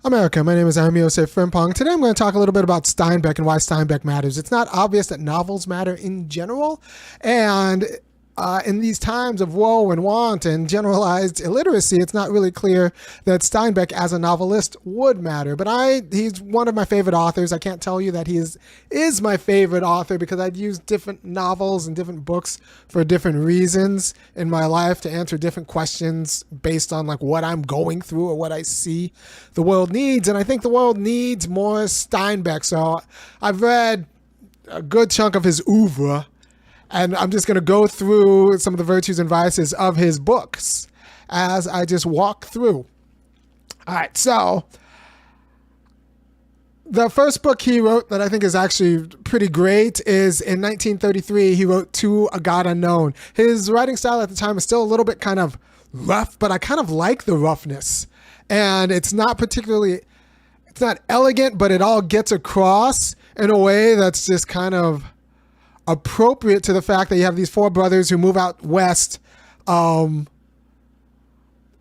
America, my name is Osei-Frimpong. Today I'm going to talk a little bit about Steinbeck and why Steinbeck matters. It's not obvious that novels matter in general, and in these times of woe and want and generalized illiteracy, it's not really clear that Steinbeck as a novelist would matter. But he's one of my favorite authors. I can't tell you that he is my favorite author because I'd use different novels and different books for different reasons in my life to answer different questions based on like what I'm going through or what I see the world needs. And I think the world needs more Steinbeck. So I've read a good chunk of his oeuvre, and I'm just going to go through some of the virtues and vices of his books as I just walk through. All right, so the first book he wrote that I think is actually pretty great is in 1933. He wrote To a God Unknown. His writing style at the time is still a little bit kind of rough, but I kind of like the roughness. And it's not elegant, but it all gets across in a way that's just kind of appropriate to the fact that you have these four brothers who move out west,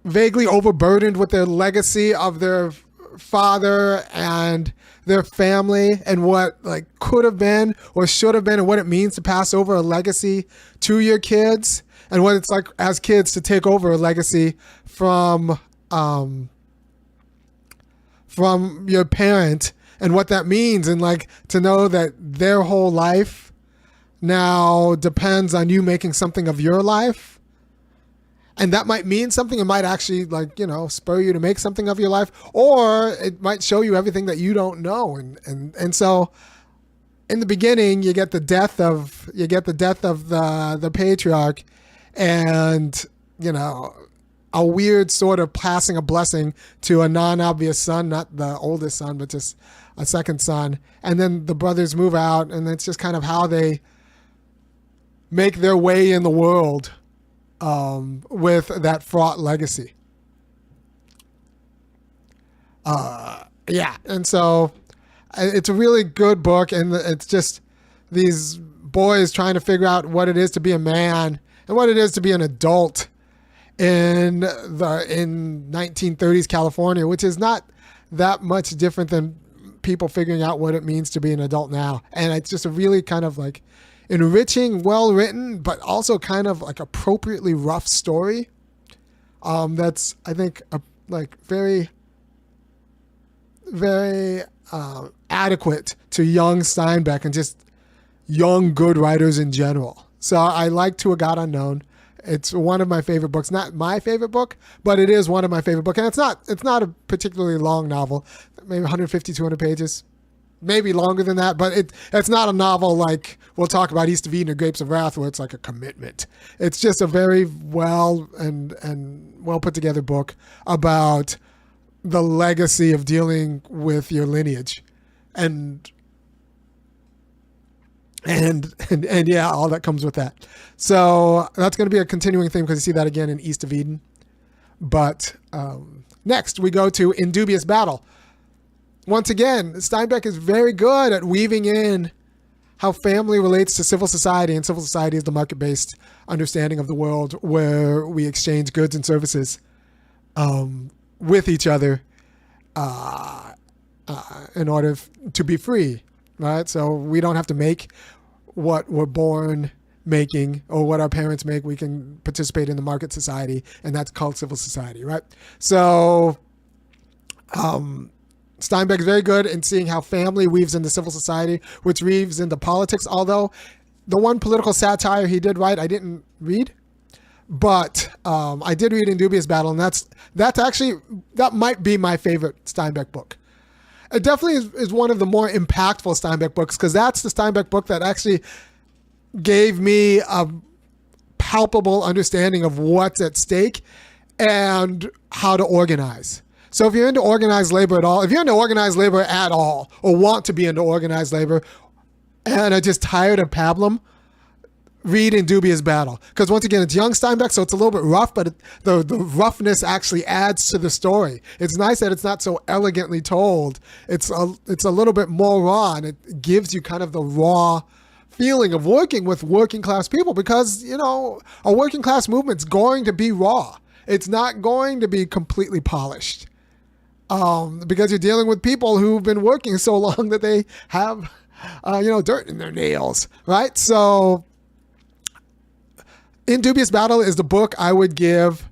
vaguely overburdened with their legacy of their father and their family and what like could have been or should have been and what it means to pass over a legacy to your kids and what it's like as kids to take over a legacy from your parent and what that means, and like to know that their whole life now depends on you making something of your life. And that might mean something. It might actually spur you to make something of your life, or it might show you everything that you don't know. And so in the beginning, you get the death of the patriarch, and a weird sort of passing a blessing to a non-obvious son, not the oldest son, but just a second son. And then the brothers move out, and it's just kind of how they make their way in the world with that fraught legacy. And so it's a really good book, and it's just these boys trying to figure out what it is to be a man and what it is to be an adult in 1930s California, which is not that much different than people figuring out what it means to be an adult now. And it's just a really kind of like enriching, well-written, but also kind of like appropriately rough story. That's, I think, very, very adequate to young Steinbeck and just young, good writers in general. So I like To a God Unknown. It's one of my favorite books. Not my favorite book, but it is one of my favorite books. And it's not a particularly long novel, maybe 150, 200 pages. Maybe longer than that, but it's not a novel like we'll talk about East of Eden or Grapes of Wrath, where it's like a commitment. It's just a very well and well put together book about the legacy of dealing with your lineage, and yeah, all that comes with that. So that's going to be a continuing theme because you see that again in East of Eden. But next we go to In Dubious Battle. Once again, Steinbeck is very good at weaving in how family relates to civil society, and civil society is the market-based understanding of the world where we exchange goods and services with each other in order to be free, right? So we don't have to make what we're born making or what our parents make. We can participate in the market society, and that's called civil society, right? So Steinbeck is very good in seeing how family weaves into civil society, which weaves into politics. Although the one political satire he did write, I didn't read, but I did read In Dubious Battle, and that might be my favorite Steinbeck book. It definitely is one of the more impactful Steinbeck books, because that's the Steinbeck book that actually gave me a palpable understanding of what's at stake and how to organize. So if you're into organized labor at all, or want to be into organized labor and are just tired of pablum, read In Dubious Battle. Because once again, it's young Steinbeck, so it's a little bit rough, but the roughness actually adds to the story. It's nice that it's not so elegantly told. It's a little bit more raw, and it gives you kind of the raw feeling of working with working class people, because, a working class movement's going to be raw. It's not going to be completely polished. because you're dealing with people who've been working so long that they have, dirt in their nails, right? So In Dubious Battle is the book I would give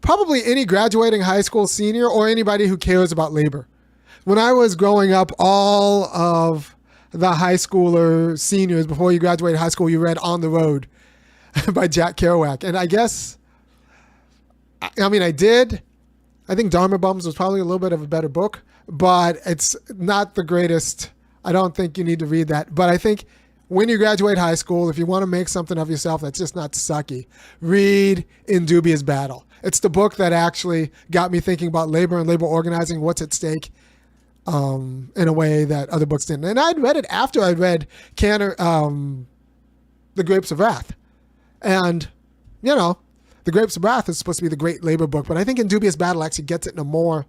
probably any graduating high school senior or anybody who cares about labor. When I was growing up, all of the high schooler seniors, before you graduated high school, you read On the Road by Jack Kerouac. And I guess, I did. I think Dharma Bums was probably a little bit of a better book, but it's not the greatest. I don't think you need to read that. But I think when you graduate high school, if you want to make something of yourself that's just not sucky, read In Dubious Battle. It's the book that actually got me thinking about labor and labor organizing, what's at stake, in a way that other books didn't. And I'd read it after I'd read The Grapes of Wrath. And, The Grapes of Wrath is supposed to be the great labor book, but I think In Dubious Battle actually gets it in a more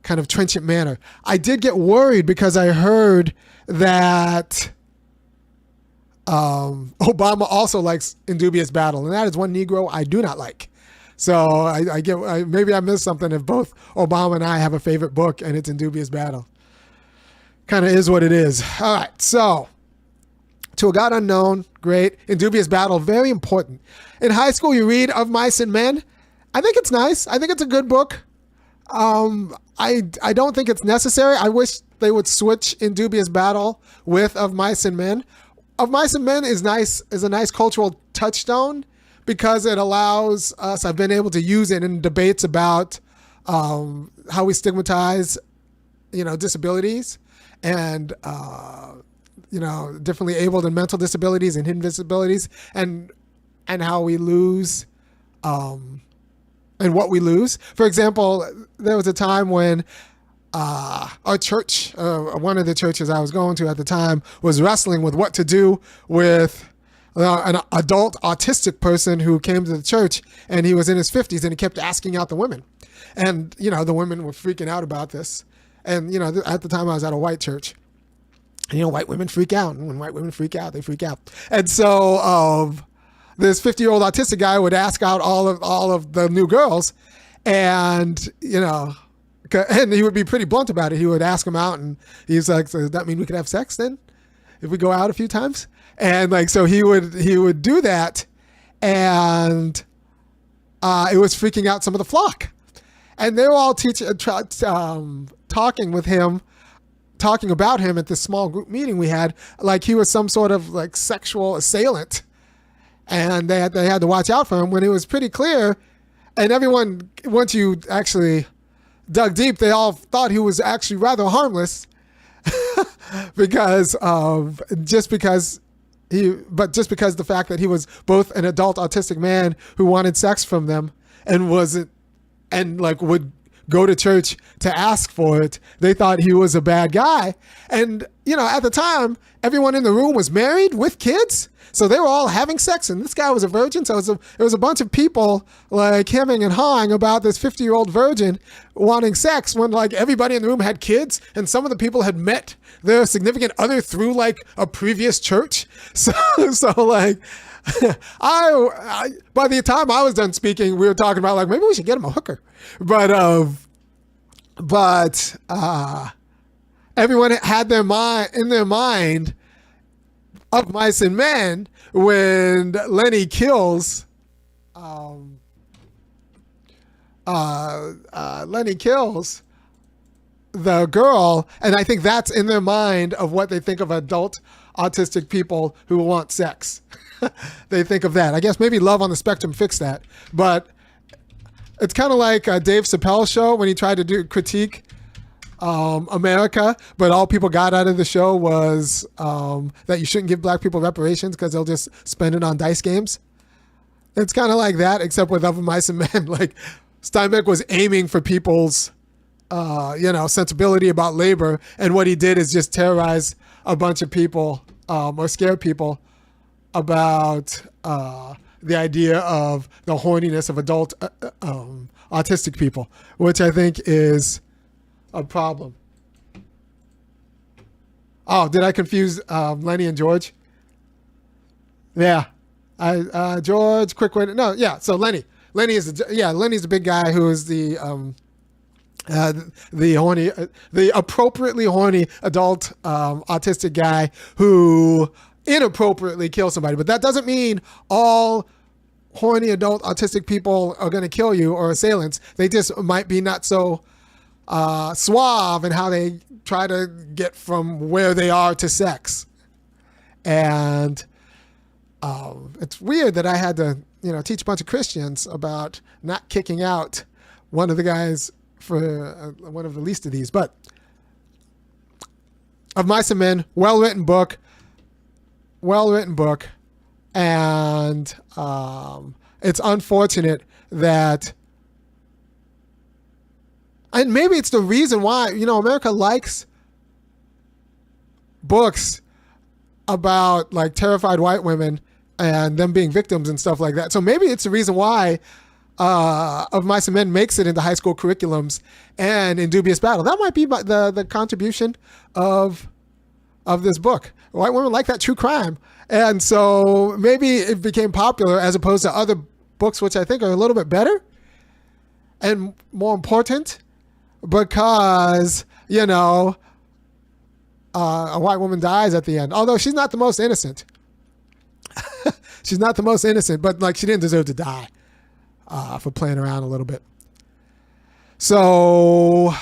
kind of trenchant manner. I did get worried because I heard that Obama also likes In Dubious Battle, and that is one Negro I do not like. So maybe I missed something if both Obama and I have a favorite book and it's In Dubious Battle. Kind of is what it is. All right, so To a God Unknown, great. In Dubious Battle, very important. In high school, you read Of Mice and Men. I think it's nice. I think it's a good book. I don't think it's necessary. I wish they would switch In Dubious Battle with Of Mice and Men. Of Mice and Men is a nice cultural touchstone because it allows us, I've been able to use it in debates about how we stigmatize, disabilities and, differently abled and mental disabilities and hidden disabilities and how we lose, and what we lose. For example, there was a time when our church, one of the churches I was going to at the time, was wrestling with what to do with an adult autistic person who came to the church, and he was in his 50s, and he kept asking out the women. And, the women were freaking out about this. And, at the time I was at a white church. And, white women freak out. And when white women freak out, they freak out. And so this 50-year-old autistic guy would ask out all of the new girls. And, and he would be pretty blunt about it. He would ask them out, and he's like, so does that mean we could have sex then if we go out a few times? And so he would do that, and it was freaking out some of the flock. And they were all talking about him at this small group meeting we had, like he was some sort of like sexual assailant, and they had to watch out for him, when it was pretty clear. And everyone, once you actually dug deep, they all thought he was actually rather harmless because the fact that he was both an adult autistic man who wanted sex from them and would go to church to ask for it, they thought he was a bad guy. And, at the time, everyone in the room was married with kids. So they were all having sex, and this guy was a virgin. So it was a bunch of people like hemming and hawing about this 50-year-old virgin wanting sex when like everybody in the room had kids, and some of the people had met their significant other through like a previous church. So like, by the time I was done speaking, we were talking about like maybe we should get him a hooker, but everyone had in their mind Of Mice and Men when Lenny kills the girl, and I think that's in their mind of what they think of adult autistic people who want sex. They think of that. I guess maybe Love on the Spectrum fixed that, but it's kind of like Dave Chappelle's show when he tried to critique America, but all people got out of the show was that you shouldn't give black people reparations because they'll just spend it on dice games. It's kind of like that, except with Of Mice and Men. Like Steinbeck was aiming for people's, sensibility about labor, and what he did is just terrorize a bunch of people or scare people about the idea of the horniness of adult autistic people, which I think is a problem. Oh, did I confuse Lenny and George? Yeah. George, quick way to, no, yeah. So Lenny's the big guy who is the uh, the appropriately horny adult autistic guy who inappropriately kills somebody. But that doesn't mean all horny adult autistic people are going to kill you or assailants. They just might be not so suave in how they try to get from where they are to sex. And it's weird that I had to, teach a bunch of Christians about not kicking out one of the guys for one of the least of these. But Of Mice and Men, well-written book, and it's unfortunate that, and maybe it's the reason why, America likes books about like terrified white women and them being victims and stuff like that. So maybe it's the reason why Of Mice and Men makes it into high school curriculums and in Dubious Battle. That might be the contribution of this book. White women like that true crime. And so maybe it became popular as opposed to other books, which I think are a little bit better and more important because, a white woman dies at the end. Although she's not the most innocent. She's not the most innocent, but like she didn't deserve to die for playing around a little bit. So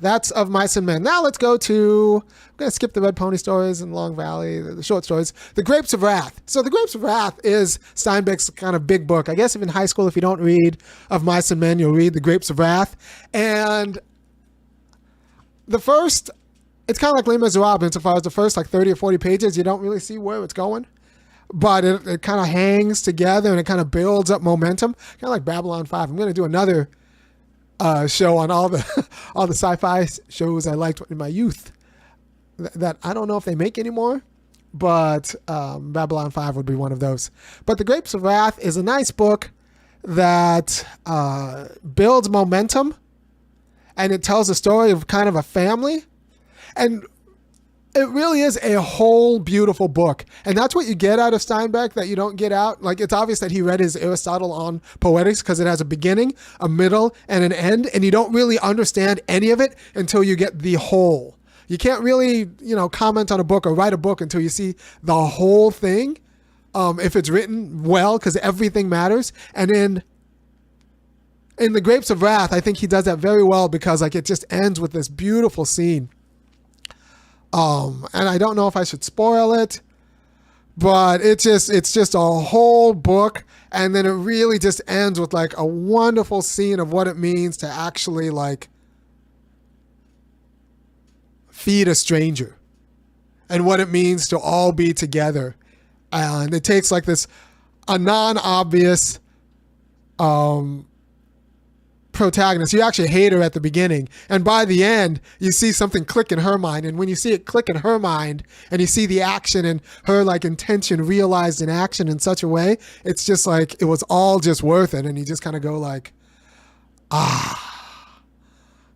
that's Of Mice and Men. Now let's go to, I'm going to skip the Red Pony stories and Long Valley, the short stories. The Grapes of Wrath. So The Grapes of Wrath is Steinbeck's kind of big book. I guess if in high school, if you don't read Of Mice and Men, you'll read The Grapes of Wrath. And the first, it's kind of like Les Miserables insofar as the first like 30 or 40 pages, you don't really see where it's going. But it kind of hangs together and it kind of builds up momentum. Kind of like Babylon 5. I'm going to do another show on all the sci-fi shows I liked in my youth that I don't know if they make anymore, but Babylon 5 would be one of those. But The Grapes of Wrath is a nice book that builds momentum, and it tells a story of kind of a family, and it really is a whole beautiful book. And that's what you get out of Steinbeck that you don't get out. Like, it's obvious that he read his Aristotle on poetics because it has a beginning, a middle, and an end. And you don't really understand any of it until you get the whole. You can't really, comment on a book or write a book until you see the whole thing. If it's written well, because everything matters. And in The Grapes of Wrath, I think he does that very well because like it just ends with this beautiful scene. And I don't know if I should spoil it, but it's just a whole book. And then it really just ends with like a wonderful scene of what it means to actually like feed a stranger and what it means to all be together. And it takes like a non-obvious, protagonist. You actually hate her at the beginning, and by the end you see something click in her mind, and when you see it click in her mind and you see the action and her like intention realized in action in such a way, it's just like it was all just worth it, and you just kind of go like,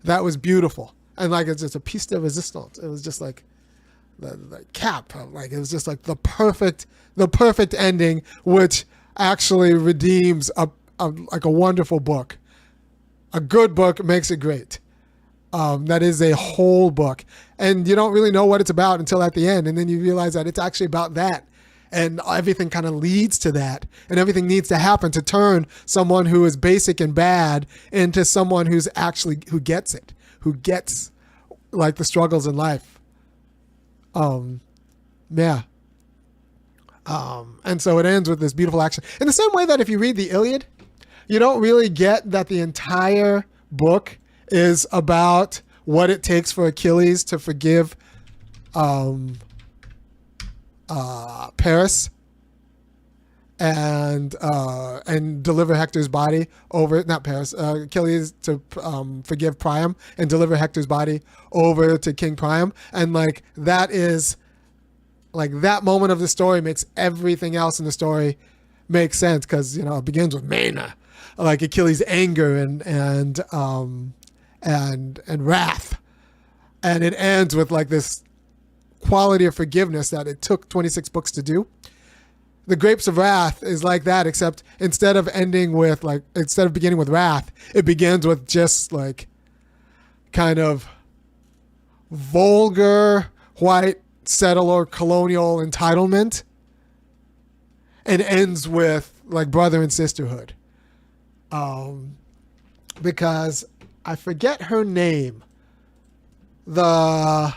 that was beautiful. And like it's just a piece de resistance. It was just like the cap, like it was just like the perfect ending, which actually redeems a wonderful book. A good book makes it great. That is a whole book. And you don't really know what it's about until at the end. And then you realize that it's actually about that. And everything kind of leads to that. And everything needs to happen to turn someone who is basic and bad into someone who gets it. Who gets like the struggles in life. Yeah. And so it ends with this beautiful action. In the same way that if you read the Iliad, you don't really get that the entire book is about what it takes for Achilles to forgive Paris and deliver Hector's body over, not Paris, Achilles to forgive Priam and deliver Hector's body over to King Priam. And like that is like that moment of the story makes everything else in the story make sense because it begins with Mena. Like Achilles' anger and wrath, and it ends with like this quality of forgiveness that it took 26 books to do. The Grapes of Wrath is like that, except instead of beginning with wrath, it begins with just like kind of vulgar white settler colonial entitlement, and ends with like brother and sisterhood. Because I forget her name. The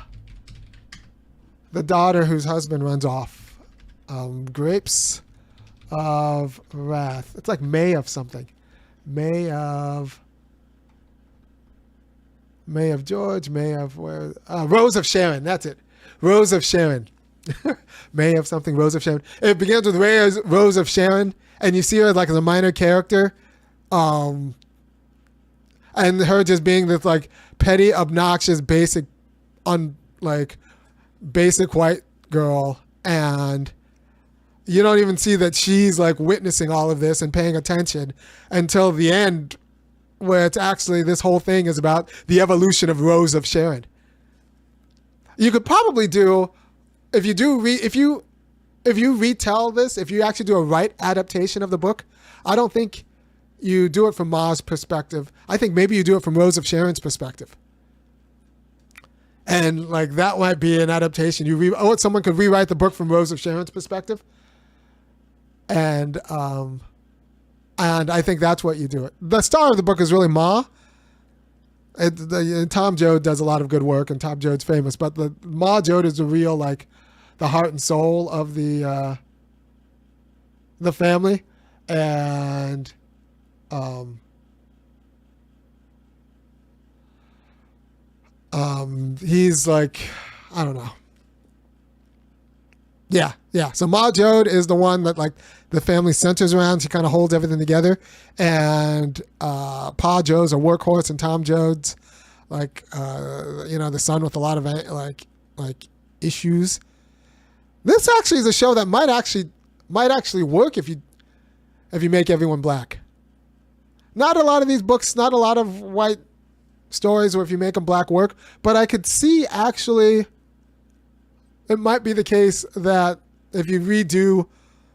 daughter whose husband runs off. Grapes of Wrath. It's like May of something. May of George, May of where? Rose of Sharon. That's it. Rose of Sharon. May of something, Rose of Sharon. It begins with Rose of Sharon, and you see her like as a minor character, and her just being this like petty, obnoxious, basic white girl, and you don't even see that she's like witnessing all of this and paying attention until the end, where it's actually this whole thing is about the evolution of Rose of Sharon. You could probably do, if you retell this, if you actually do a right adaptation of the book, I don't think you do it from Ma's perspective. I think maybe you do it from Rose of Sharon's perspective. And like that might be an adaptation. Someone could rewrite the book from Rose of Sharon's perspective. And I think that's what you do it. The star of the book is really Ma. Tom Joad does a lot of good work, and Tom Joad's famous. But Ma Joad is the real like the heart and soul of the family, and he's like, I don't know. Yeah. So Ma Joad is the one that like the family centers around. She kind of holds everything together. And Pa Joad's a workhorse, and Tom Joad's like the son with a lot of like issues. This actually is a show that might actually work if you make everyone black. Not a lot of these books, not a lot of white stories where if you make them black work, but I could see actually it might be the case that if you redo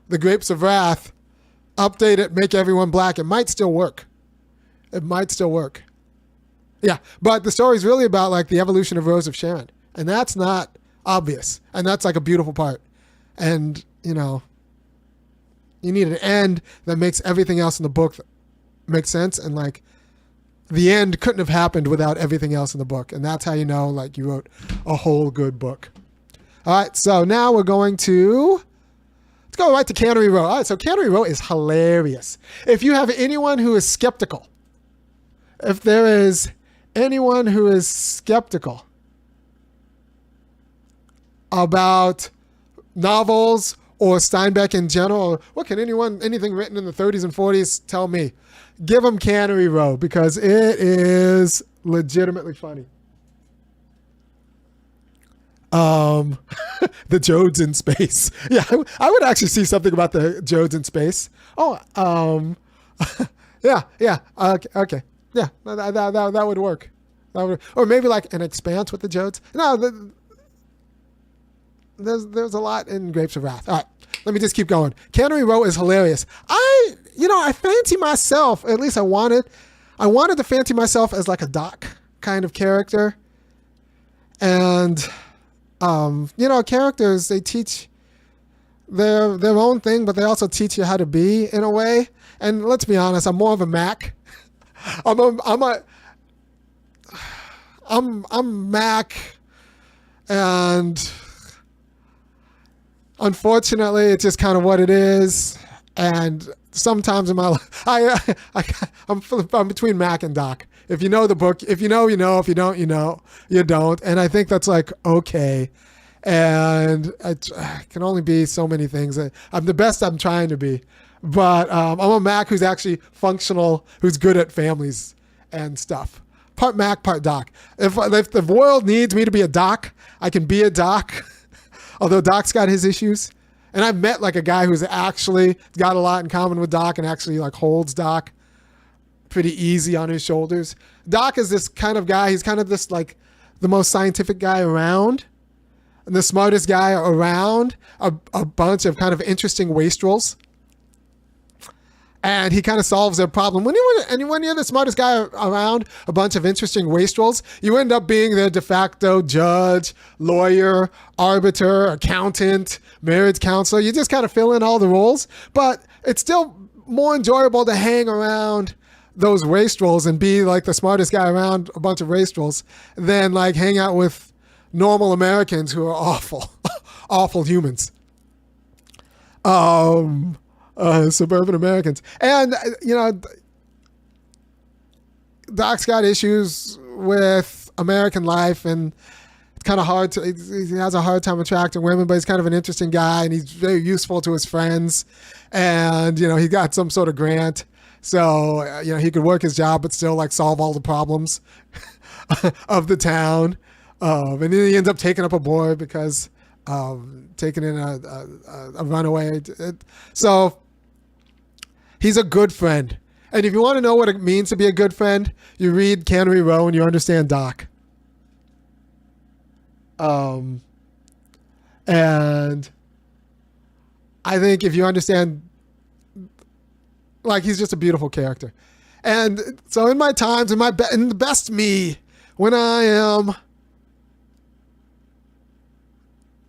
The Grapes of Wrath, update it, make everyone black, it might still work. Yeah, but the story is really about like the evolution of Rose of Sharon, and that's not obvious, and that's like a beautiful part. And you need an end that makes everything else in the book make sense, and like the end couldn't have happened without everything else in the book, and that's how you know like you wrote a whole good book. All right, so now let's go right to Cannery Row. All right, so Cannery Row is hilarious. If you have anyone who is skeptical, if there is anyone who is skeptical about novels or Steinbeck in general, what can anything written in the 30s and 40s tell me? Give them Cannery Row, because it is legitimately funny. The Joads in space. Yeah, I would actually see something about the Joads in space. Oh, yeah. Okay. Yeah, that would work. Or maybe like an Expanse with the Joads. No, there's a lot in Grapes of Wrath. All right, let me just keep going. Cannery Row is hilarious. I fancy myself, at least I wanted to fancy myself as like a Doc kind of character. And characters, they teach their own thing, but they also teach you how to be in a way. And let's be honest, I'm more of a Mac. I'm Mac, and unfortunately, it's just kind of what it is. And sometimes in my life, I'm between Mac and Doc. If you know the book, if you know, you know. If you don't, you know. You don't. And I think that's like okay. And I can only be so many things. I'm the best I'm trying to be. But I'm a Mac who's actually functional, who's good at families and stuff. Part Mac, part Doc. If the world needs me to be a Doc, I can be a Doc. Although Doc's got his issues. And I've met like a guy who's actually got a lot in common with Doc and actually like holds Doc pretty easy on his shoulders. Doc is this kind of guy. He's kind of this like the most scientific guy around and the smartest guy around, a bunch of kind of interesting wastrels. and he kind of solves their problem. When you're the smartest guy around a bunch of interesting wastrels, you end up being their de facto judge, lawyer, arbiter, accountant, marriage counselor. You just kind of fill in all the roles, but it's still more enjoyable to hang around those wastrels and be like the smartest guy around a bunch of wastrels than like hang out with normal Americans who are awful, awful humans. Suburban Americans. And, Doc's got issues with American life, and it's kind of hard he has a hard time attracting women, but he's kind of an interesting guy, and he's very useful to his friends. And, he got some sort of grant. So, he could work his job, but still like solve all the problems of the town. And then he ends up taking up a boy because taking in a runaway. So he's a good friend. And if you want to know what it means to be a good friend, you read Cannery Row and you understand Doc. And I think if you understand, like, he's just a beautiful character. And so in my times, in the best me, when I am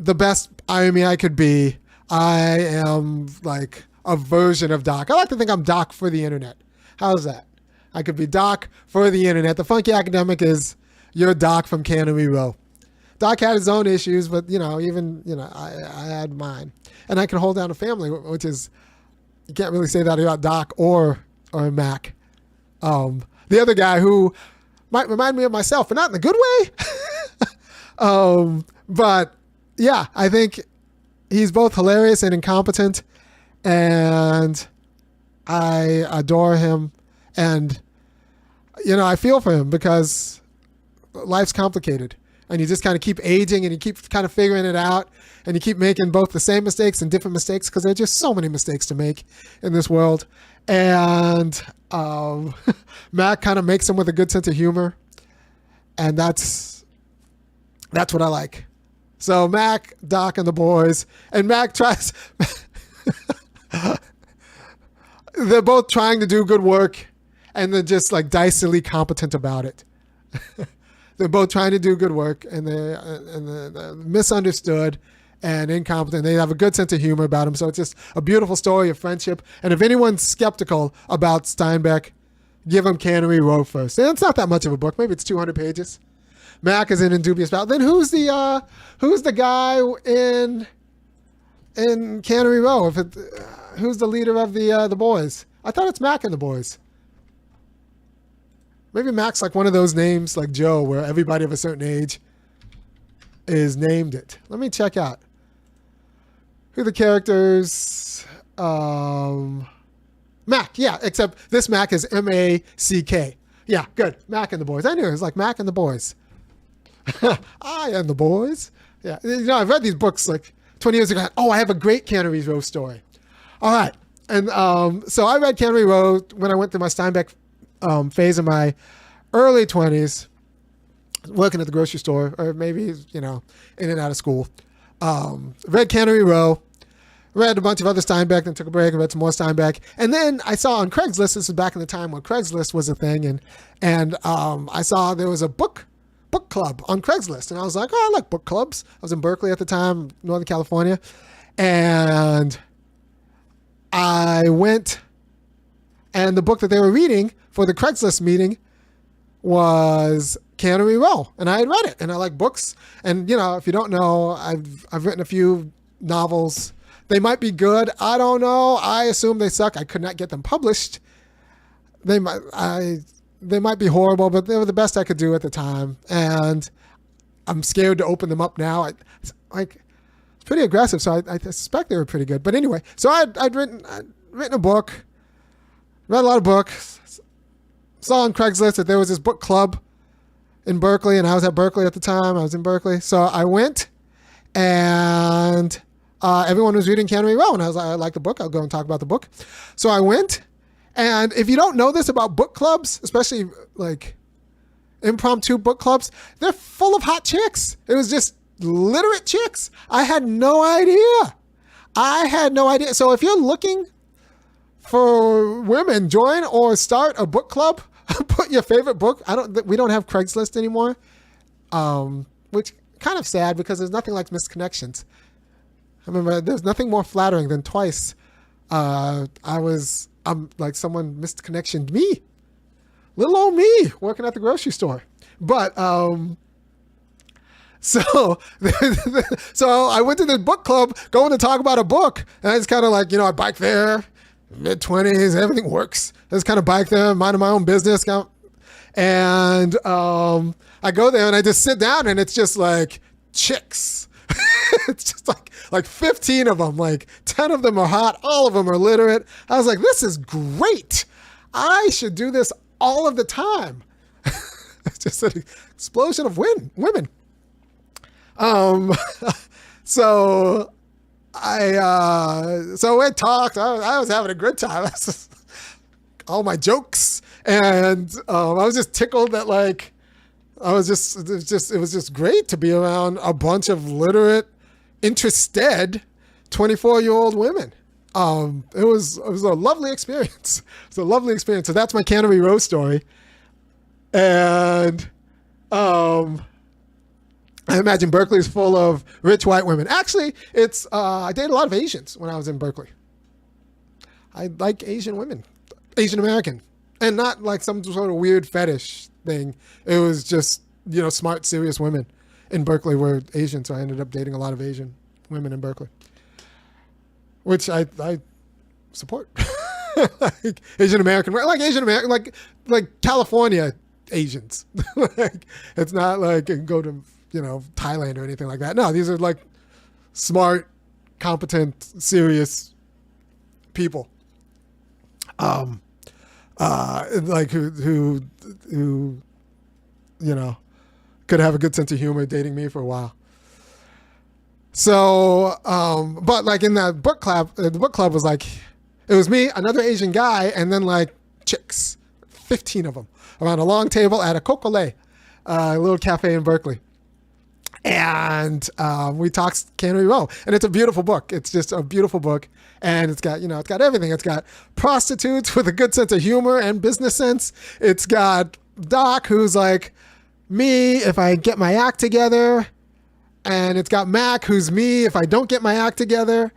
the best me I could be, I am like a version of Doc. I like to think I'm Doc for the internet. How's that? I could be Doc for the internet. The funky academic is your Doc from Cannery Row. Doc had his own issues, but I had mine, and I can hold down a family, which is, you can't really say that about Doc or Mac. The other guy who might remind me of myself, but not in a good way. But yeah, I think he's both hilarious and incompetent, and I adore him, and I feel for him because life's complicated, and you just kind of keep aging, and you keep kind of figuring it out, and you keep making both the same mistakes and different mistakes because there are just so many mistakes to make in this world. And Mac kind of makes them with a good sense of humor, and that's what I like. So Mac, Doc, and the boys, and Mac tries. They're both trying to do good work, and they're just like dicily competent about it. They're both trying to do good work, and they're misunderstood and incompetent. They have a good sense of humor about them. So it's just a beautiful story of friendship. And if anyone's skeptical about Steinbeck, give them Cannery Row first. And it's not that much of a book. Maybe it's 200 pages. Mac is in Dubious. Then who's the guy in Cannery Row? Who's the leader of the boys? I thought it's Mac and the boys. Maybe Mac's like one of those names like Joe, where everybody of a certain age is named it. Let me check out who the characters. Mac, yeah, except this Mac is M-A-C-K. Yeah, good. Mac and the boys. I knew it was like Mac and the boys. I and the boys. Yeah, I've read these books like 20 years ago. Oh, I have a great Cannery Row story. All right. And so I read Cannery Row when I went through my Steinbeck phase in my early 20s, working at the grocery store, or maybe, in and out of school. Read Cannery Row, read a bunch of other Steinbeck, then took a break and read some more Steinbeck. And then I saw on Craigslist, this is back in the time when Craigslist was a thing, and I saw there was a book club on Craigslist. And I was like, oh, I like book clubs. I was in Berkeley at the time, Northern California. And I went, and the book that they were reading for the Craigslist meeting was Cannery Row, and I had read it, and I like books. And if you don't know, I've written a few novels. They might be good. I don't know. I assume they suck. I could not get them published. They might be horrible, but they were the best I could do at the time, and I'm scared to open them up now. It's pretty aggressive, so I suspect they were pretty good. But anyway, so I'd written a book. Read a lot of books. Saw on Craigslist that there was this book club in Berkeley, and I was at Berkeley at the time. I was in Berkeley. So I went, and everyone was reading Cannery Row, and I was like, I like the book. I'll go and talk about the book. So I went, and if you don't know this about book clubs, especially like impromptu book clubs, they're full of hot chicks. It was just literate chicks. I had no idea. So if you're looking for women, join or start a book club. Put your favorite book. We don't have Craigslist anymore, which kind of sad because there's nothing like missed connections. I remember there's nothing more flattering than twice like someone missed connectioned me, little old me working at the grocery store. But so I went to the book club going to talk about a book, and it's kind of like, I bike there, mid-20s, everything works. I just kind of bike there, minding my own business, and I go there and I just sit down, and it's just like chicks. It's just like 15 of them, like 10 of them are hot, all of them are literate. I was like, this is great. I should do this all of the time. It's just an explosion of women. So we talked. I was having a good time. All my jokes, and I was just tickled that it was just great to be around a bunch of literate, interested 24-year-old women. It was a lovely experience. It's a lovely experience. So that's my Cannery Row story. And I imagine Berkeley is full of rich white women. Actually, I dated a lot of Asians when I was in Berkeley. I like Asian women, Asian American, and not like some sort of weird fetish thing. It was just, smart, serious women in Berkeley were Asian, so I ended up dating a lot of Asian women in Berkeley, which I support. Like Asian American, like Asian American, like California Asians. Like, it's not like you can go to Thailand or anything like that. No, these are like smart, competent, serious people. Like who could have a good sense of humor dating me for a while. So, but like in the book club was like, it was me, another Asian guy, and then like chicks, 15 of them around a long table at a Coca-Cola, a little cafe in Berkeley. And we talked Cannery Row, and it's a beautiful book. It's just a beautiful book, and it's got everything. It's got prostitutes with a good sense of humor and business sense. It's got Doc, who's like me if I get my act together, and it's got Mac, who's me if I don't get my act together,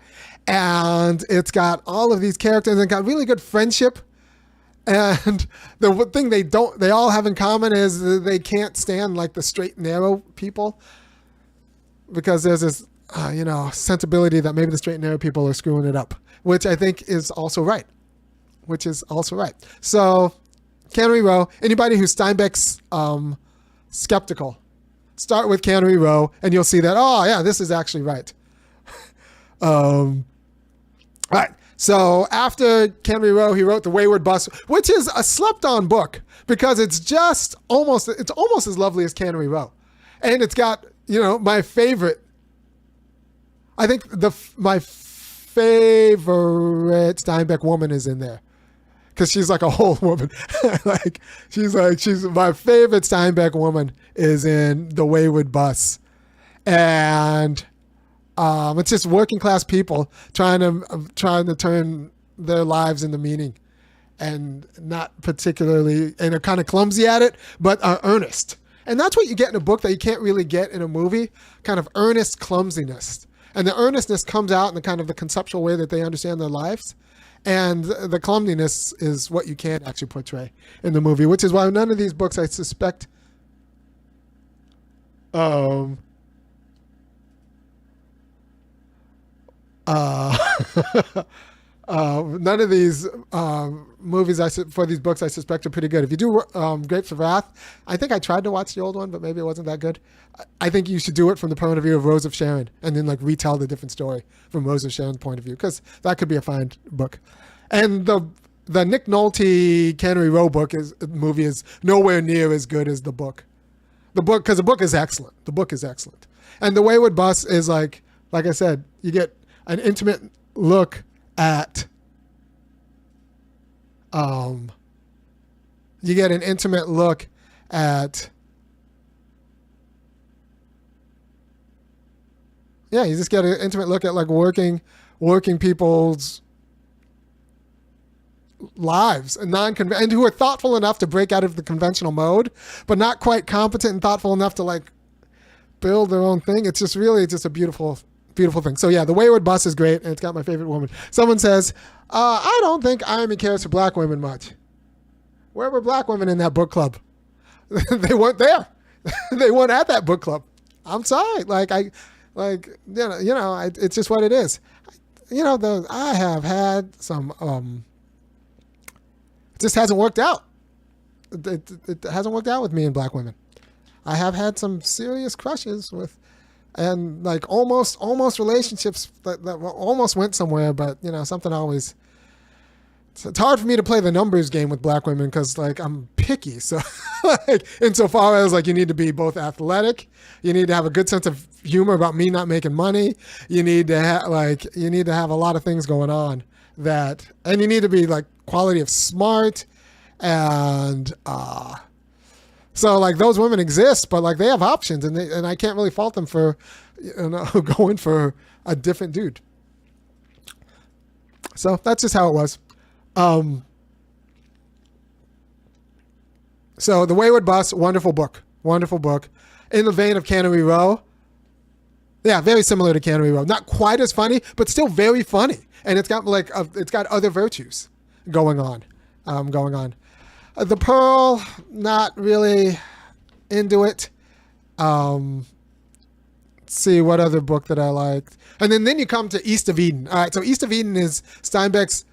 and it's got all of these characters, and got really good friendship. And the thing they all have in common is that they can't stand like the straight and narrow people, because there's this, sensibility that maybe the straight and narrow people are screwing it up, which I think is also right. So, Cannery Row, anybody who's Steinbeck's skeptical, start with Cannery Row, and you'll see that, oh yeah, this is actually right. All right. So after Cannery Row, he wrote The Wayward Bus, which is a slept-on book because it's almost as lovely as Cannery Row, and it's got my favorite. I think my favorite Steinbeck woman is in there because she's like a whole woman. she's my favorite Steinbeck woman is in The Wayward Bus, and. It's just working class people trying to turn their lives into meaning, and not particularly, and are kind of clumsy at it, but are earnest. And that's what you get in a book that you can't really get in a movie, kind of earnest clumsiness. And the earnestness comes out in the kind of the conceptual way that they understand their lives. And the clumsiness is what you can't actually portray in the movie, which is why none of these books, I suspect, none of these movies for these books I suspect are pretty good. If you do Grapes of Wrath, I think I tried to watch the old one, but maybe it wasn't that good. I think you should do it from the point of view of Rose of Sharon, and then like retell the different story from Rose of Sharon's point of view, because that could be a fine book. And the Nick Nolte Cannery Row movie is nowhere near as good as the book. Because the book is excellent. The book is excellent. And The Wayward Bus is like I said, you get an intimate look at you just get an intimate look at like working people's lives and who are thoughtful enough to break out of the conventional mode, but not quite competent and thoughtful enough to like build their own thing. It's just really just a beautiful thing. So yeah, the Wayward Bus is great, and it's got my favorite woman. Someone says, I don't think Irony cares for black women much. Where were black women in that book club? They weren't there. They weren't at that book club. I'm sorry. It's just what it is. I have had some, it just hasn't worked out. It hasn't worked out with me and black women. I have had some serious crushes with, and like almost relationships that almost went somewhere, but something always. It's hard for me to play the numbers game with black women because like I'm picky. So like insofar as like you need to be both athletic, you need to have a good sense of humor about me not making money. You need to have a lot of things going on and you need to be like quality of smart and so like those women exist, but like they have options and I can't really fault them for going for a different dude. So that's just how it was. So The Wayward Bus, wonderful book. In the vein of Cannery Row. Yeah, very similar to Cannery Row. Not quite as funny, but still very funny. And it's got it's got other virtues going on. The Pearl, not really into it. Let's see what other book that I liked. And then you come to East of Eden. All right, so East of Eden is Steinbeck's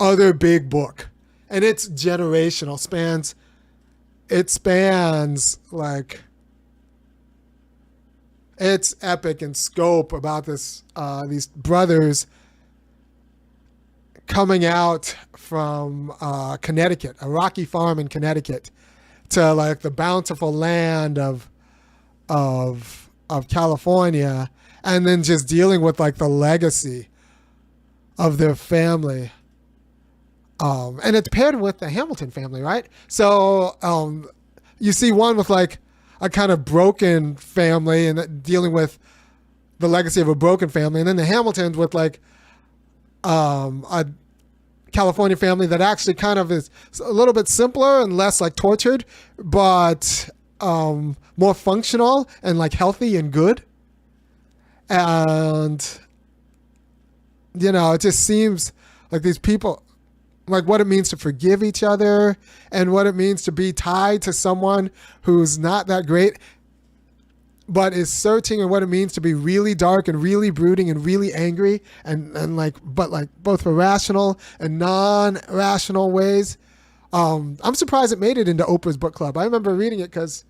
other big book, and it's generational. It spans like it's epic in scope about these brothers coming out from Connecticut, a rocky farm in Connecticut, to like the bountiful land of California, and then just dealing with like the legacy of their family. And it's paired with the Hamilton family, right? So you see one with like a kind of broken family and dealing with the legacy of a broken family, and then the Hamiltons with like a California family that actually kind of is a little bit simpler and less like tortured, but more functional and like healthy and good. And it just seems like these people, like what it means to forgive each other and what it means to be tied to someone who's not that great, but is searching, and what it means to be really dark and really brooding and really angry but both for rational and non-rational ways. I'm surprised it made it into Oprah's book club. I remember reading it because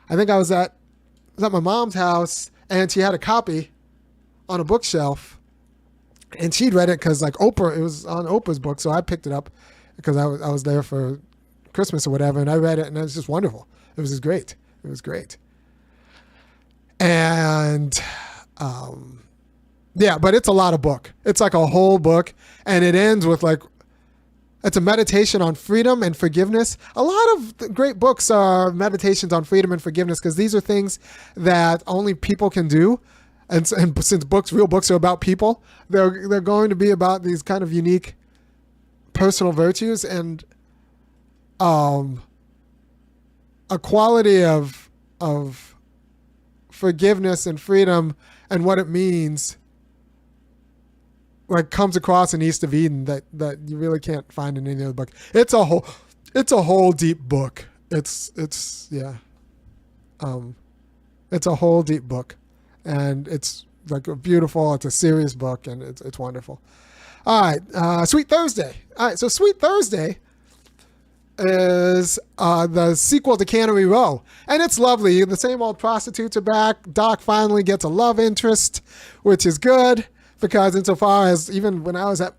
I think I was at my mom's house and she had a copy on a bookshelf. And she'd read it because like Oprah, it was on Oprah's book. So I picked it up because I was there for Christmas or whatever. And I read it and it was just wonderful. It was just great. It was great. And but it's a lot of book. It's like a whole book. And it ends with like, it's a meditation on freedom and forgiveness. A lot of the great books are meditations on freedom and forgiveness because these are things that only people can do. And since real books are about people, they're going to be about these kind of unique personal virtues and a quality of forgiveness and freedom and what it means, like comes across in East of Eden that you really can't find in any other book. It's a whole deep book. It's a whole deep book. And it's like it's a serious book, and it's wonderful. All right, Sweet Thursday. All right, so Sweet Thursday is the sequel to Cannery Row, and it's lovely. The same old prostitutes are back. Doc finally gets a love interest, which is good, because insofar as even when I was at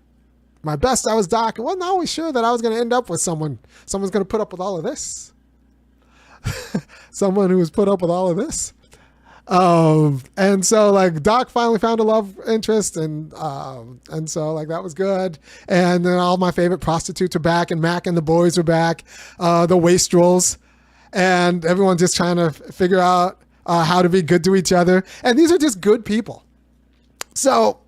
my best, I was Doc. I wasn't always sure that I was going to end up with someone. Someone's going to put up with all of this. Someone who was put up with all of this. And so like Doc finally found a love interest, and so like that was good. And then all my favorite prostitutes are back, and Mac and the boys are back, the wastrels, and everyone just trying to figure out how to be good to each other. And these are just good people. So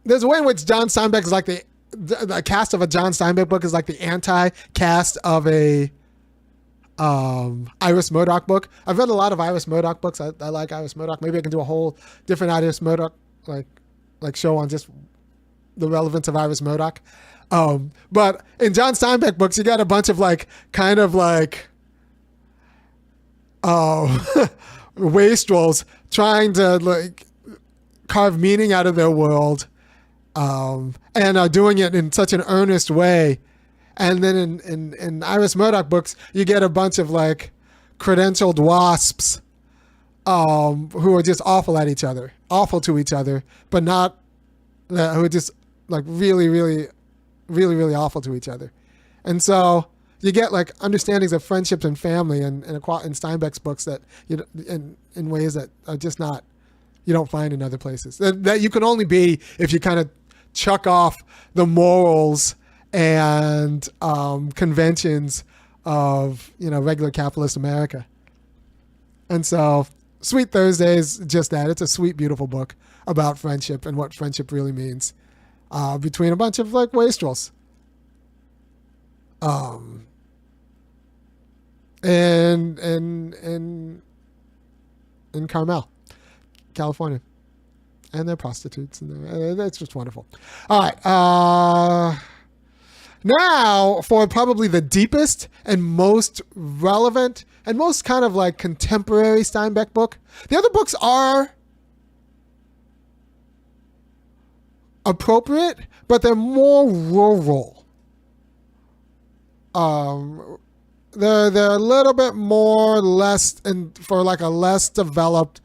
there's a way in which John Steinbeck is like the the cast of a John Steinbeck book is like the anti-cast of a Iris Murdoch book. I've read a lot of Iris Murdoch books. I like Iris Murdoch. Maybe I can do a whole different Iris Murdoch like show on just the relevance of Iris Murdoch. But in John Steinbeck books, you got a bunch of like kind of like wastrels trying to like carve meaning out of their world, and are doing it in such an earnest way. And then in Iris Murdoch books, you get a bunch of like credentialed wasps who are just awful to each other, but not who are just like really, really, really, really awful to each other. And so you get like understandings of friendships and family in Steinbeck's books that in ways that are just not, you don't find in other places. That you can only be if you kind of chuck off the morals and conventions of regular capitalist America. And so Sweet Thursday is just that. It's a sweet, beautiful book about friendship and what friendship really means between a bunch of like wastrels. In Carmel, California. And they're prostitutes, and it's just wonderful. All right. Now, for probably the deepest and most relevant and most kind of like contemporary Steinbeck book. The other books are appropriate, but they're more rural. They're a little bit more less, and for like a less developed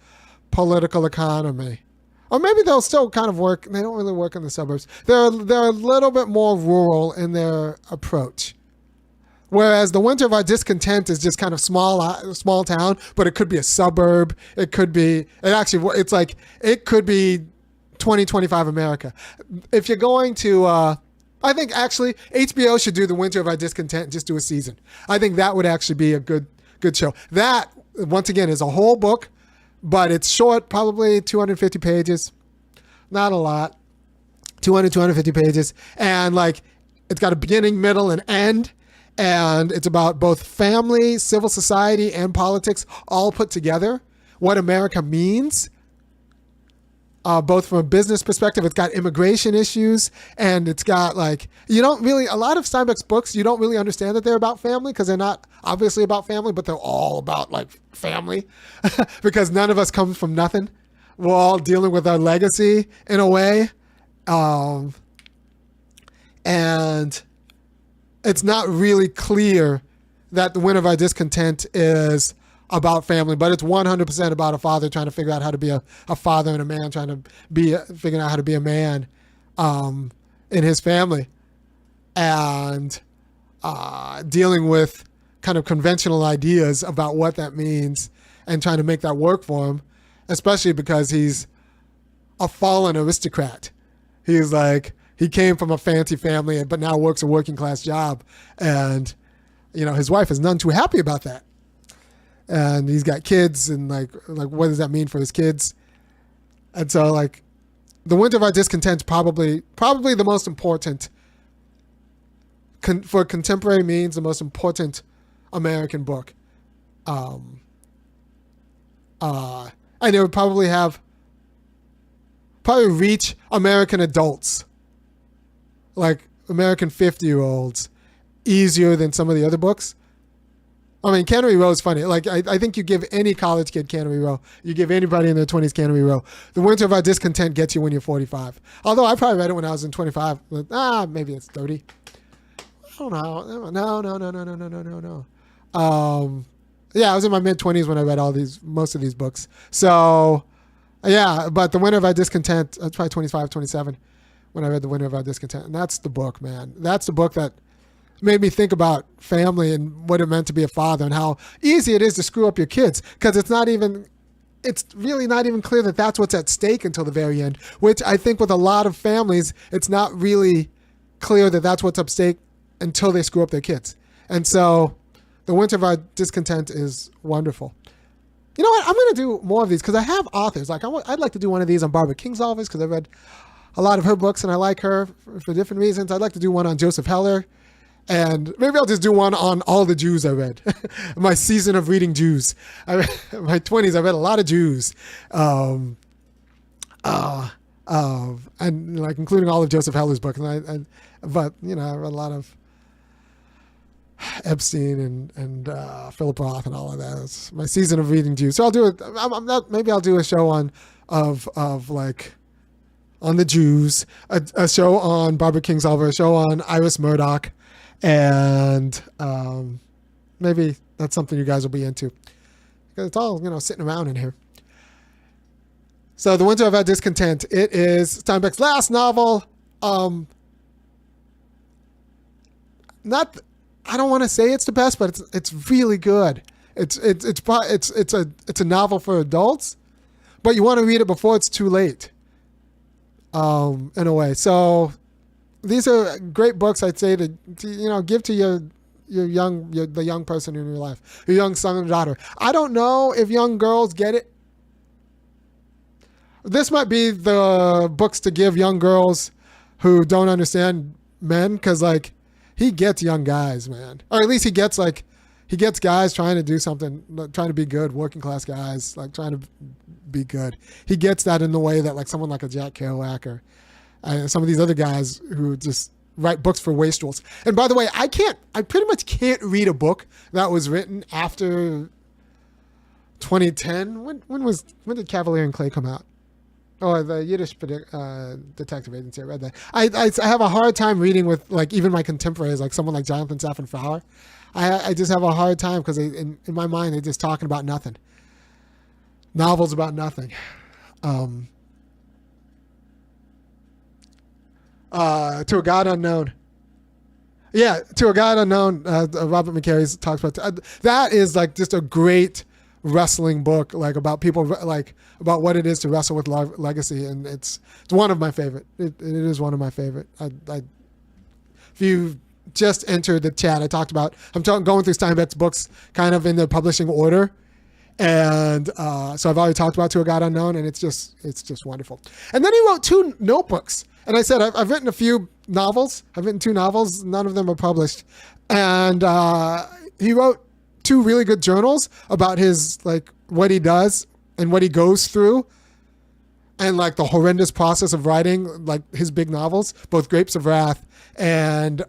political economy. Or maybe they'll still kind of work. They don't really work in the suburbs. They're a little bit more rural in their approach. Whereas The Winter of Our Discontent is just kind of small town, but it could be a suburb. It could be 2025 America. If you're going to, I think actually HBO should do The Winter of Our Discontent and just do a season. I think that would actually be a good show. That, once again, is a whole book. But it's short, probably 250 pages. Not a lot. 250 pages. And like, it's got a beginning, middle, and end. And it's about both family, civil society, and politics all put together. What America means. Both from a business perspective, it's got immigration issues, and it's got like, a lot of Steinbeck's books, you don't really understand that they're about family because they're not obviously about family, but they're all about like family because none of us come from nothing. We're all dealing with our legacy in a way. And it's not really clear that The Winter of Our Discontent is about family, but it's 100% about a father trying to figure out how to be a father and a man trying to figuring out how to be a man in his family, and dealing with kind of conventional ideas about what that means and trying to make that work for him, especially because he's a fallen aristocrat. He's like, he came from a fancy family, but now works a working class job, and his wife is none too happy about that. And he's got kids, and like what does that mean for his kids? And so like The Winter of Our Discontent probably the most important for contemporary means, the most important American book. And it would probably reach American adults, like American 50-year-olds, easier than some of the other books. I mean, Cannery Row is funny. Like, I think you give any college kid Cannery Row. You give anybody in their 20s Cannery Row. The Winter of Our Discontent gets you when you're 45. Although I probably read it when I was in 25. But, maybe it's 30. I don't know. No. Yeah, I was in my mid-20s when I read most of these books. So, yeah, but The Winter of Our Discontent, I was probably 25, 27 when I read The Winter of Our Discontent. And that's the book, man. That's the book that made me think about family and what it meant to be a father and how easy it is to screw up your kids, because it's really not even clear that that's what's at stake until the very end, which I think with a lot of families, it's not really clear that that's what's at stake until they screw up their kids. And so The Winter of Our Discontent is wonderful. You know what? I'm going to do more of these because I have authors. Like I'd like to do one of these on Barbara Kingsolver's because I read a lot of her books, and I like her for different reasons. I'd like to do one on Joseph Heller, and maybe I'll just do one on all the Jews I read. My season of reading Jews. My 20s, I read a lot of Jews. And like including all of Joseph Heller's books. But I read a lot of Epstein and Philip Roth and all of that. It's my season of reading Jews. So I'll do it. Maybe I'll do a show on the Jews, a show on Barbara Kingsolver, a show on Iris Murdoch, and maybe that's something you guys will be into. Because it's all sitting around in here. So The Winter of Our Discontent. It is Steinbeck's last novel. I don't want to say it's the best, but it's really good. It's a novel for adults, but you want to read it before it's too late. In a way. So these are great books, I'd say, to give to the young person in your life, your young son and daughter. I don't know if young girls get it. This might be the books to give young girls who don't understand men, because he gets young guys, man, or at least he gets guys trying to do something, trying to be good, working class guys, trying to be good. He gets that in the way that someone like a Jack Kerouac or some of these other guys who just write books for wastrels. And by the way, I pretty much can't read a book that was written after 2010. When did Cavalier and Clay come out? Oh, the Yiddish detective agency. I read that. I have a hard time reading with even my contemporaries, someone like Jonathan Safran Foer. I just have a hard time because in my mind they're just talking about nothing. Novels about nothing. To a God Unknown. Yeah, To a God Unknown. Robert McCary talks about that is just a great wrestling book, about people, about what it is to wrestle with legacy, and it's one of my favorite. It is one of my favorite. If you just entered the chat, I'm going through Steinbeck's books kind of in the publishing order, and so I've already talked about To a God Unknown, and it's just wonderful. And then he wrote 2 notebooks, and I said I've written a few novels. I've written 2 novels. None of them are published, and he wrote 2 really good journals about his what he does and what he goes through, and the horrendous process of writing his big novels, both Grapes of Wrath and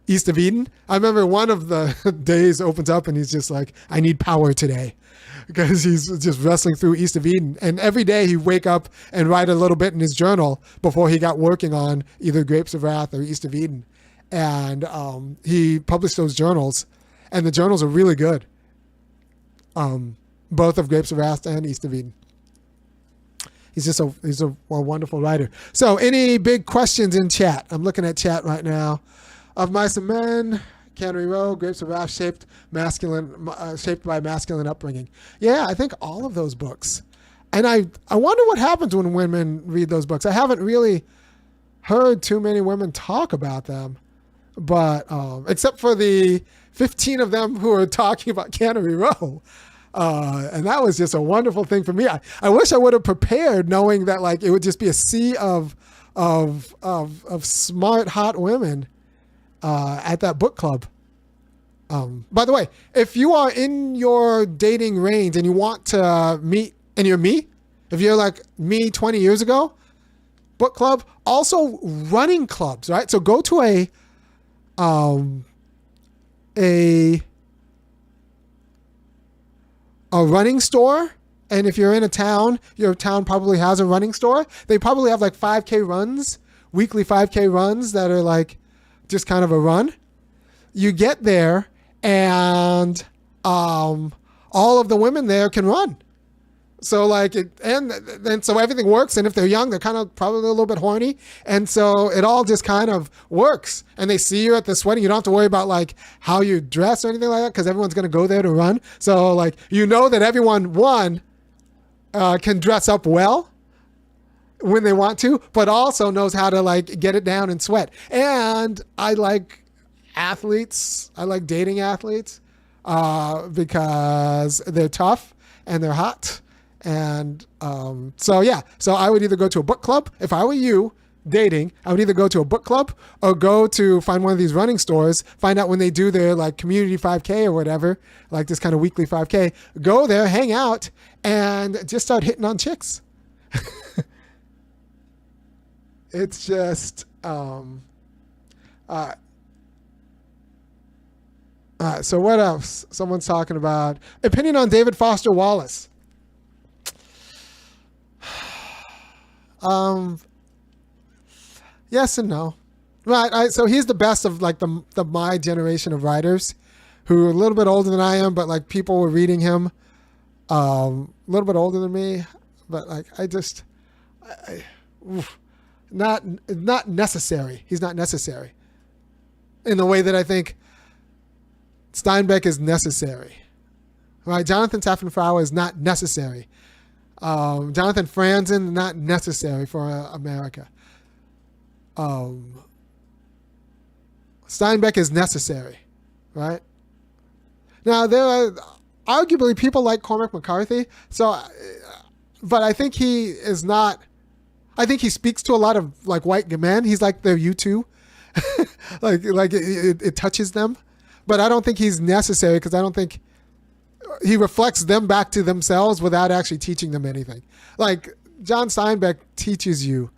East of Eden. I remember one of the days opens up and he's just I need power today, because he's just wrestling through East of Eden, and every day he'd wake up and write a little bit in his journal before he got working on either Grapes of Wrath or East of Eden. And he published those journals, and the journals are really good. Both of Grapes of Wrath and East of Eden. He's a wonderful writer. So, any big questions in chat? I'm looking at chat right now. Of Mice and Men, Cannery Row, Grapes of Wrath, shaped by masculine upbringing. Yeah, I think all of those books. And I wonder what happens when women read those books. I haven't really heard too many women talk about them. But except for the 15 of them who are talking about Cannery Row. And that was just a wonderful thing for me. I wish I would have prepared, knowing that it would just be a sea of smart, hot women at that book club. By the way, if you are in your dating range and you want to meet, and you're me, if you're me 20 years ago, book club, also running clubs, right? So go to a running store, and if you're in a town, your town probably has a running store. They probably have 5K runs, weekly 5K runs that are just kind of a run. You get there, and all of the women there can run. So and so everything works, and if they're young, they're kind of probably a little bit horny, and so it all just kind of works. And they see you at the sweating. You don't have to worry about how you dress or anything like that, because everyone's going to go there to run. So that everyone can dress up well when they want to, but also knows how to get it down and sweat. And I like athletes. I like dating athletes because they're tough and they're hot. And so I would either go to a book club. If I were you dating, I would either go to a book club or go to find one of these running stores, find out when they do their like community 5K or whatever, like this kind of weekly 5K, go there, hang out, and just start hitting on chicks. It's just, so what else? Someone's talking about opinion on David Foster Wallace. Yes and no. Right. So he's the best of like the my generation of writers who are a little bit older than I am, but like people were reading him a little bit older than me. But like not necessary. He's not necessary in the way that I think Steinbeck is necessary. Right. Jonathan Safran Foer is not necessary. Jonathan Franzen, not necessary for America. Steinbeck is necessary, right? Now, there are arguably people like Cormac McCarthy, but I think he is not, I think he speaks to a lot of like white men. He's like their U2, like it touches them, but I don't think he's necessary because I don't think he reflects them back to themselves without actually teaching them anything. Like John Steinbeck teaches you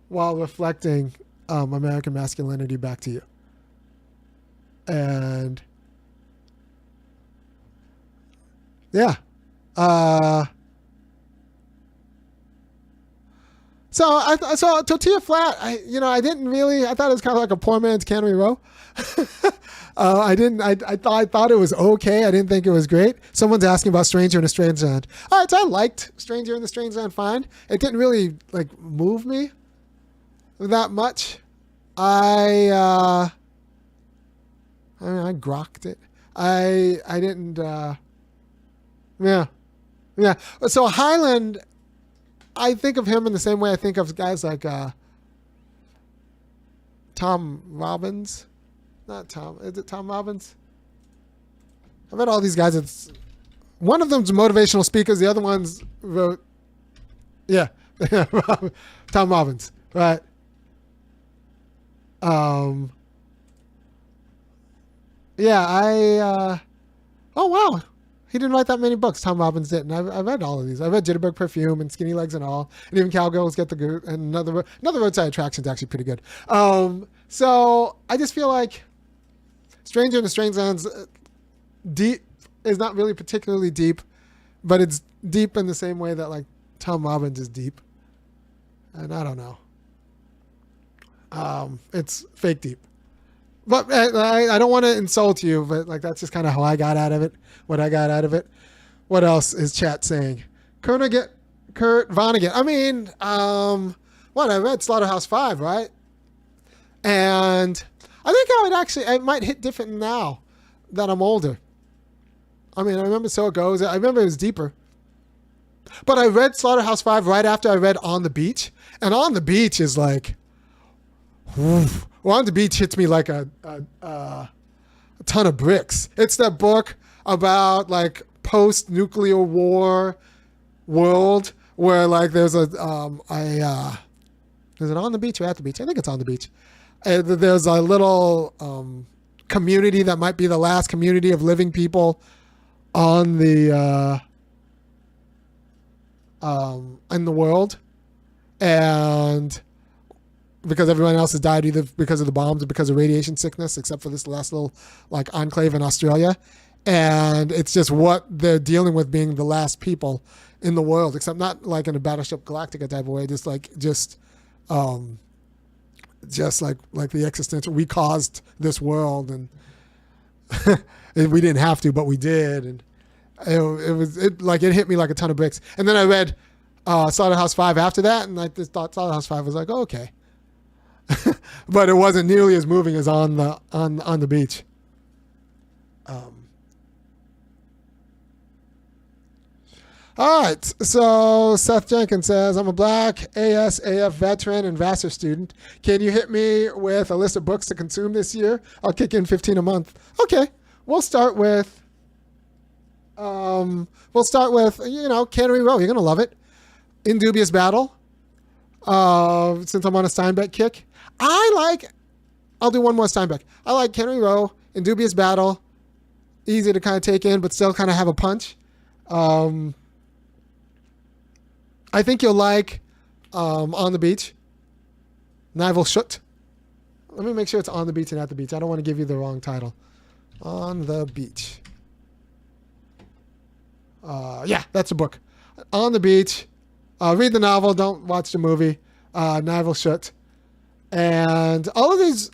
while reflecting American masculinity back to you. And yeah. So Tortilla Flat, I thought it was kind of like a poor man's Cannery Row. I thought it was okay. I didn't think it was great. Someone's asking about Stranger in a Strange Land. All right, so I liked Stranger in the Strange Land fine. It didn't really like move me that much. I grokked it. I didn't. Yeah. So Highland, I think of him in the same way I think of guys like Tom Robbins. Not Tom. Is it Tom Robbins? I read all these guys. One of them's motivational speakers. The other one's wrote. Yeah. Tom Robbins. Right. Yeah, oh wow. He didn't write that many books. Tom Robbins didn't. I read all of these. I read Jitterbug Perfume and Skinny Legs and All. And even Cowgirls Get the Goot. And another Roadside Attraction is actually pretty good. So I just feel like Stranger in the Strange Lands deep is not really particularly deep, but it's deep in the same way that like Tom Robbins is deep. And I don't know. It's fake deep. But I don't want to insult you, but like that's just kind of how I got out of it. What I got out of it. What else is chat saying? Kurt Vonnegut. I mean, I read Slaughterhouse-5, right? And I think I might hit different now that I'm older. I mean, I remember So It Goes. I remember it was deeper. But I read Slaughterhouse-5 right after I read On the Beach. And On the Beach is like, woof. Well, On the Beach hits me like a ton of bricks. It's that book about like post-nuclear war world where like there's is it On the Beach or At the Beach? I think it's On the Beach. There's a little community that might be the last community of living people on the in the world, and because everyone else has died either because of the bombs or because of radiation sickness, except for this last little like enclave in Australia. And it's just what they're dealing with being the last people in the world, except not like in a Battleship Galactica type of way, just like the existential, we caused this world and we didn't have to, but we did. And it hit me like a ton of bricks. And then I read Slaughterhouse-5 after that, and I just thought Slaughterhouse-5 was like, oh, okay. But it wasn't nearly as moving as on the beach. All right, so Seth Jenkins says, I'm a black ASAF veteran and Vassar student. Can you hit me with a list of books to consume this year? I'll kick in 15 a month. Okay, we'll start with We'll start with, Cannery Row. You're going to love it. In Dubious Battle. Since I'm on a Steinbeck kick. I'll do one more Steinbeck. I like Cannery Row, In Dubious Battle. Easy to kind of take in, but still kind of have a punch. I think you'll like On the Beach. Nonviolence. Let me make sure it's On the Beach and At the Beach. I don't want to give you the wrong title. On the Beach. Yeah, that's a book. On the Beach. Read the novel. Don't watch the movie. Nonviolence. And all of these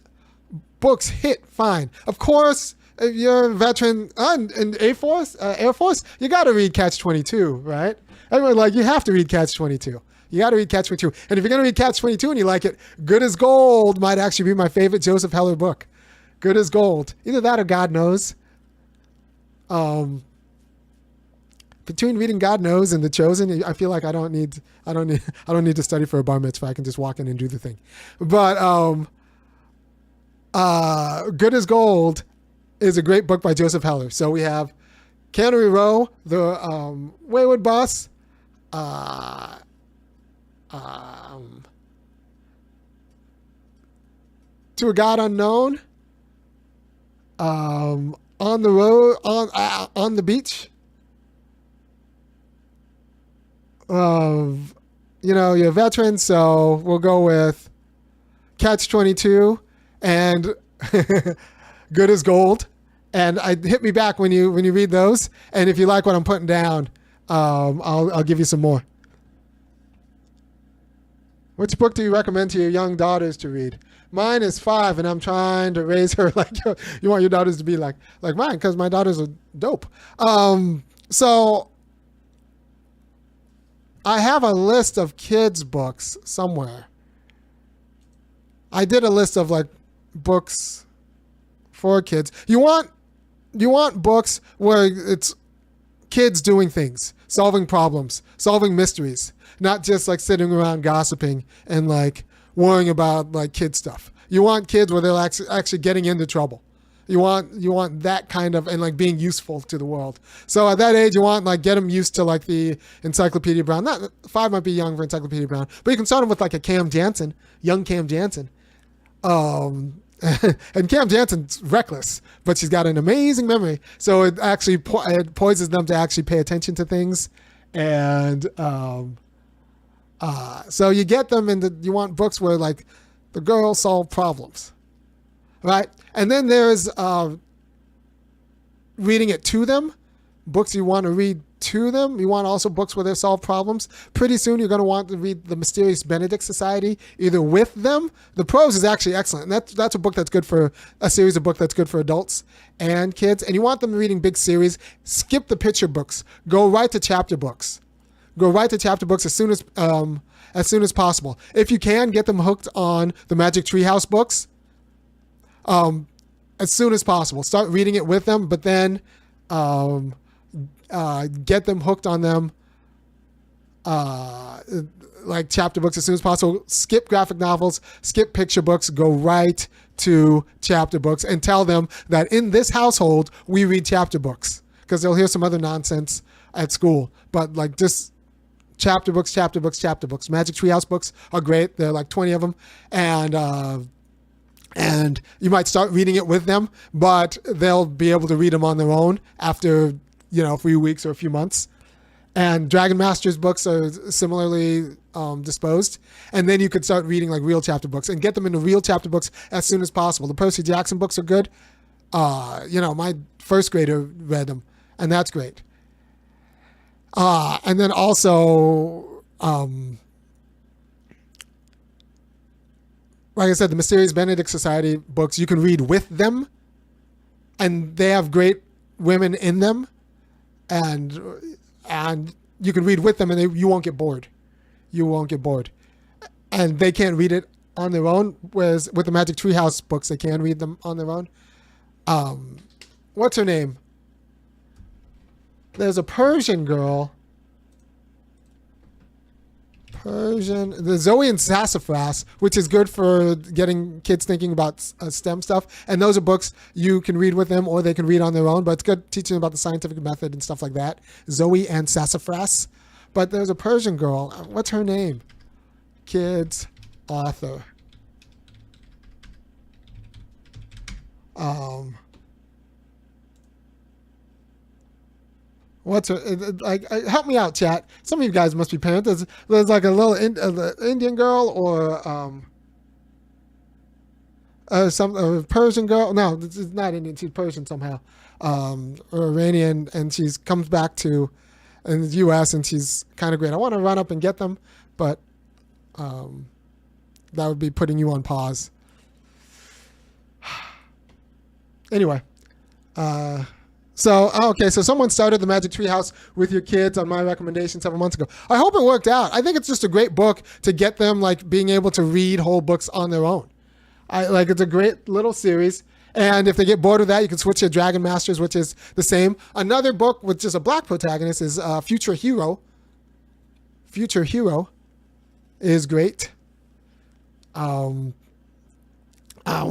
books hit fine. Of course, if you're a veteran in Air Force, you got to read Catch-22, right? Everyone you have to read Catch-22. You got to read Catch-22. And if you're going to read Catch-22 and you like it, Good as Gold might actually be my favorite Joseph Heller book. Good as Gold. Either that or God Knows. Between reading God Knows and The Chosen, I feel like I don't need to study for a bar mitzvah. I can just walk in and do the thing. But Good as Gold is a great book by Joseph Heller. So we have Cannery Row, the Wayward Bus, To a God Unknown, On the Road, on the Beach. You're a veteran, so we'll go with Catch-22 and Good as Gold. And hit me back when you read those. And if you like what I'm putting down, I'll give you some more. Which book do you recommend to your young daughters to read? Mine is 5, and I'm trying to raise her like you want your daughters to be like mine, because my daughters are dope. So I have a list of kids' books somewhere. I did a list of books for kids. You want books where it's kids doing things, solving problems, solving mysteries, not just sitting around gossiping and worrying about kid stuff. You want kids where they're actually getting into trouble. You want that kind of, and being useful to the world. So at that age, you want get them used to the Encyclopedia Brown. Not 5 might be young for Encyclopedia Brown, but you can start them with a Cam Jansen, young Cam Jansen. And Cam Jansen's reckless, but she's got an amazing memory. So it actually it poises them to actually pay attention to things. And so you get them you want books where the girls solve problems, right? And then there's reading it to them, books you want to read to them. You want also books where they solve problems. Pretty soon you're going to want to read The Mysterious Benedict Society, either with them. The prose is actually excellent. And that's a book that's good for a series of books that's good for adults and kids. And you want them reading big series. Skip the picture books. Go right to chapter books. Go right to chapter books as soon as possible. If you can, get them hooked on the Magic Treehouse books. As soon as possible. Start reading it with them, but then get them hooked on them chapter books as soon as possible. Skip graphic novels, skip picture books, go right to chapter books, and tell them that in this household we read chapter books, because they'll hear some other nonsense at school. But just chapter books. Magic Treehouse books are great. There are 20 of them. And you might start reading it with them, but they'll be able to read them on their own after, a few weeks or a few months. And Dragon Master's books are similarly disposed. And then you could start reading real chapter books and get them into real chapter books as soon as possible. The Percy Jackson books are good. My first grader read them, and that's great. And then also, like I said, the Mysterious Benedict Society books, you can read with them, and they have great women in them, and you can read with them, and you won't get bored. You won't get bored. And they can't read it on their own, whereas with the Magic Treehouse books, they can read them on their own. What's her name? There's a Persian girl. the Zoe and Sassafras, which is good for getting kids thinking about STEM stuff. And those are books you can read with them or they can read on their own, but it's good teaching them about the scientific method and stuff like that. Zoe and Sassafras. But there's a Persian girl. What's her name? Kids author. What's her, help me out, chat. Some of you guys must be parents. There's like a little Indian girl or a Persian girl. No, this is not Indian. She's Persian somehow, or Iranian, and she's comes back to in the U.S. and she's kind of great. I want to run up and get them, but that would be putting you on pause. Anyway, so someone started the Magic Tree House with your kids on my recommendation 7 months ago. I hope it worked out. I think it's just a great book to get them like being able to read whole books on their own. It's a great little series. And if they get bored of that, you can switch to Dragon Masters, which is the same. Another book with just a black protagonist is Future Hero. Future Hero is great. When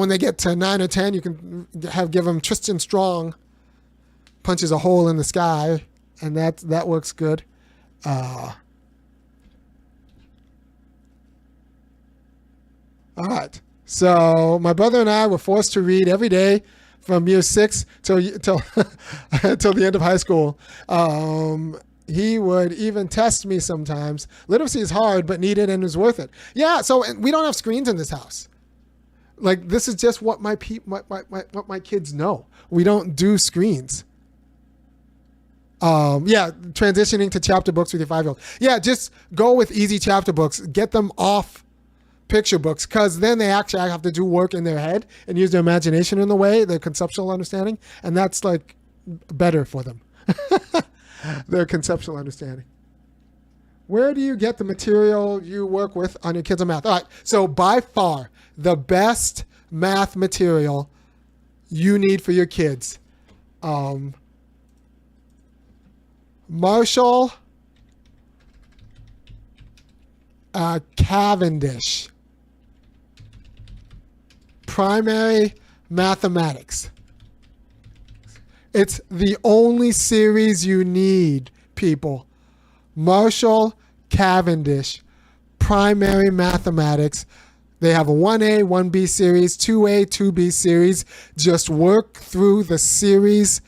they get to 9 or 10, you can give them Tristan Strong punches a hole in the sky, and that works good. All right. So my brother and I were forced to read every day from year 6 till till the end of high school. He would even test me sometimes. Literacy is hard, but needed and is worth it. Yeah. So we don't have screens in this house. Like this is just what my kids know. We don't do screens. Transitioning to chapter books with your 5-year-old. Yeah, just go with easy chapter books. Get them off picture books, because then they actually have to do work in their head and use their imagination in the way, their conceptual understanding, and that's like better for them. Their conceptual understanding. Where do you get the material you work with on your kids on math? All right, so by far the best math material you need for your kids. Marshall Cavendish. Primary Mathematics. It's the only series you need, people. Marshall Cavendish, Primary Mathematics. They have a 1A, 1B series, 2A, 2B series. Just work through the series.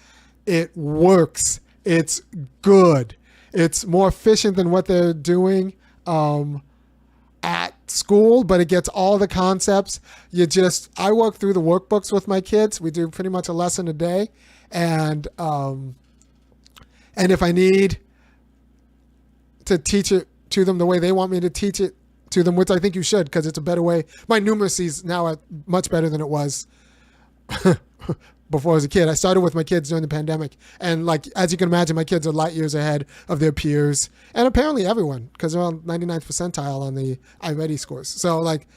It works. It's good. It's more efficient than what they're doing at school, but it gets all the concepts. I work through the workbooks with my kids. We do pretty much a lesson a day. And if I need to teach it to them the way they want me to teach it to them, which I think you should, because it's a better way. My numeracy is now much better than it was before I was a kid. I started with my kids during the pandemic. And like, as you can imagine, my kids are light years ahead of their peers. And apparently everyone, because they're on 99th percentile on the iReady scores. So like,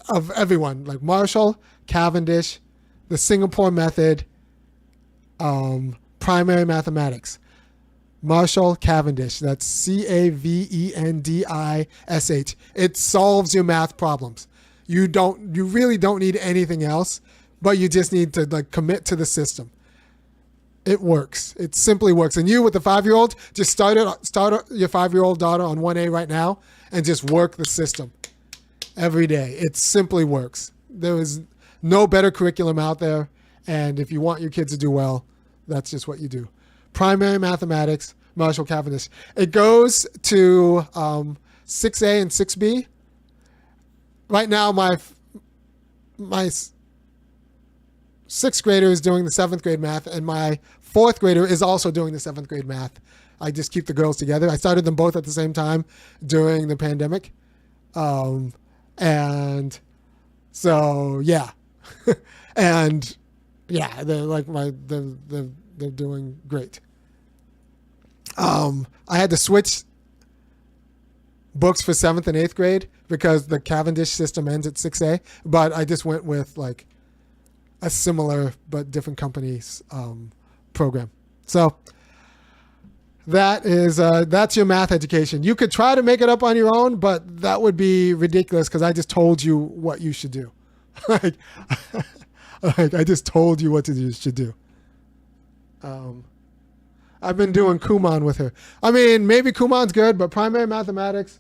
of everyone, like Marshall, Cavendish, the Singapore method, primary mathematics. Marshall Cavendish. That's Cavendish. It solves your math problems. You really don't need anything else, but you just need to like commit to the system. It works. It simply works. And you with the 5-year-old, just start your 5-year-old daughter on 1A right now and just work the system every day. It simply works. There is no better curriculum out there. And if you want your kids to do well, that's just what you do. Primary Mathematics, Marshall Cavendish. It goes to 6A and 6B. Right now, my 6th grader is doing the 7th grade math, and my 4th grader is also doing the 7th grade math. I just keep the girls together. I started them both at the same time during the pandemic. And so, yeah. And yeah, they're like they're doing great. I had to switch books for 7th and 8th grade because the Cavendish system ends at 6A, but I just went with like a similar but different company's program. So That's your math education. You could try to make it up on your own, but that would be ridiculous because I just told you what you should do. like, I just told you what you should do. I've been doing Kumon with her. I mean, maybe Kumon's good, but primary mathematics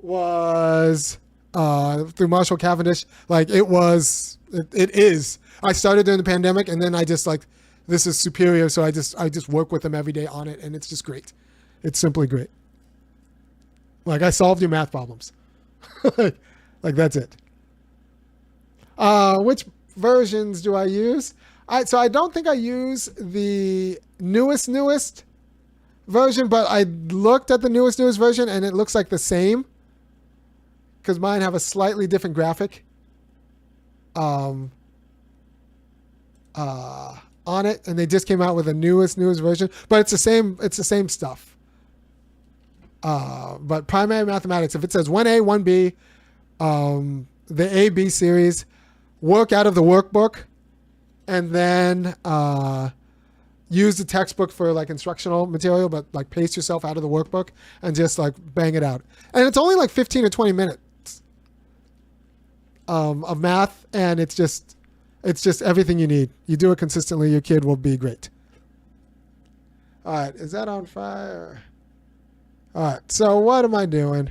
was through Marshall Cavendish. Like it is. I started during the pandemic, and then I just like, this is superior. So I just work with them every day on it, and it's just great. It's simply great. Like I solved your math problems. like that's it. Which versions do I use? So I don't think I use the newest version, but I looked at the newest version and it looks like the same because mine have a slightly different graphic on it, and they just came out with a newest version, but it's the same stuff. But primary mathematics, if it says 1A, 1B, the A-B series, work out of the workbook, and then use the textbook for like instructional material, but like pace yourself out of the workbook and just like bang it out. And it's only like 15 or 20 minutes of math, and it's just everything you need. You do it consistently, your kid will be great. All right, is that on fire? All right, so what am I doing?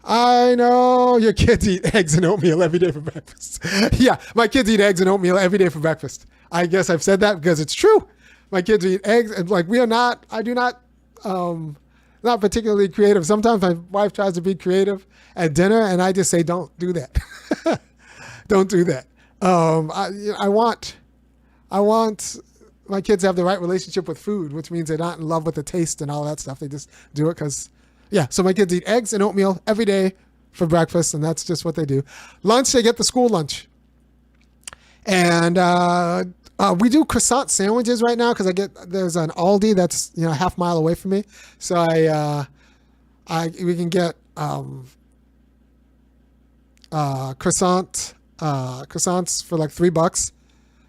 I know your kids eat eggs and oatmeal every day for breakfast. Yeah, my kids eat eggs and oatmeal every day for breakfast. I guess I've said that because it's true. My kids eat eggs, and like I do not particularly creative. Sometimes my wife tries to be creative at dinner, and I just say, don't do that. Don't do that. I want my kids to have the right relationship with food, which means they're not in love with the taste and all that stuff. They just do it because, yeah. So my kids eat eggs and oatmeal every day for breakfast, and that's just what they do. Lunch, they get the school lunch. And we do croissant sandwiches right now because there's an Aldi that's a half mile away from me, so we can get croissants for like $3.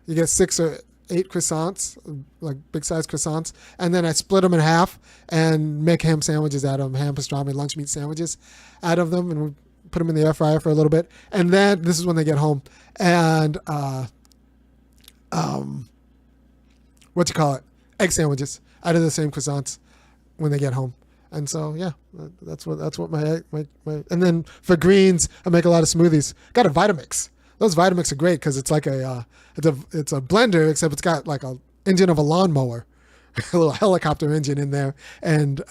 You get 6 or 8 croissants, like big size croissants, and then I split them in half and make ham sandwiches out of them, ham pastrami, lunch meat sandwiches out of them, and we put them in the air fryer for a little bit. And then this is when they get home, and egg sandwiches out of the same croissants when they get home. And so, yeah, that's what my and then for greens, I make a lot of smoothies. Got a Vitamix. Those Vitamix are great because it's like it's a blender, except it's got like a engine of a lawnmower, a little helicopter engine in there. And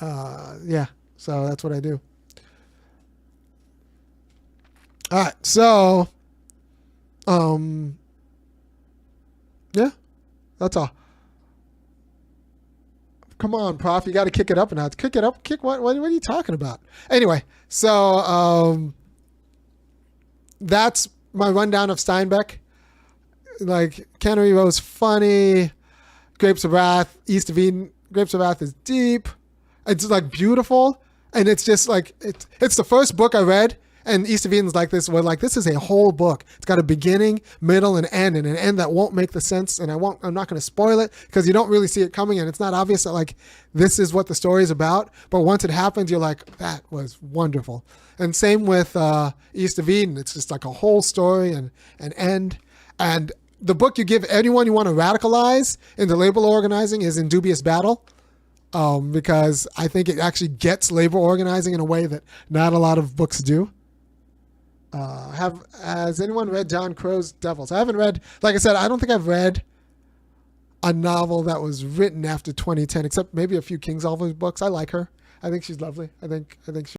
yeah, so that's what I do. All right, so yeah, that's all. Come on, Prof. You got to kick it up a notch. Kick it up. Kick what? What are you talking about? Anyway, so that's my rundown of Steinbeck. Like Cannery Row is funny. Grapes of Wrath, East of Eden. Grapes of Wrath is deep. It's like beautiful, and it's just like it's the first book I read. And East of Eden's like this, where like this is a whole book. It's got a beginning, middle, and an end that won't make the sense. And I'm not going to spoil it because you don't really see it coming, and it's not obvious that like this is what the story is about. But once it happens, you're like, that was wonderful. And same with East of Eden. It's just like a whole story and an end. And the book you give anyone you want to radicalize into labor organizing is In Dubious Battle. Because I think it actually gets labor organizing in a way that not a lot of books do. Has anyone read John Crow's Devils? I haven't read, like I said, I don't think I've read a novel that was written after 2010, except maybe a few Kingsolver books. I like her. I think she's lovely. I think she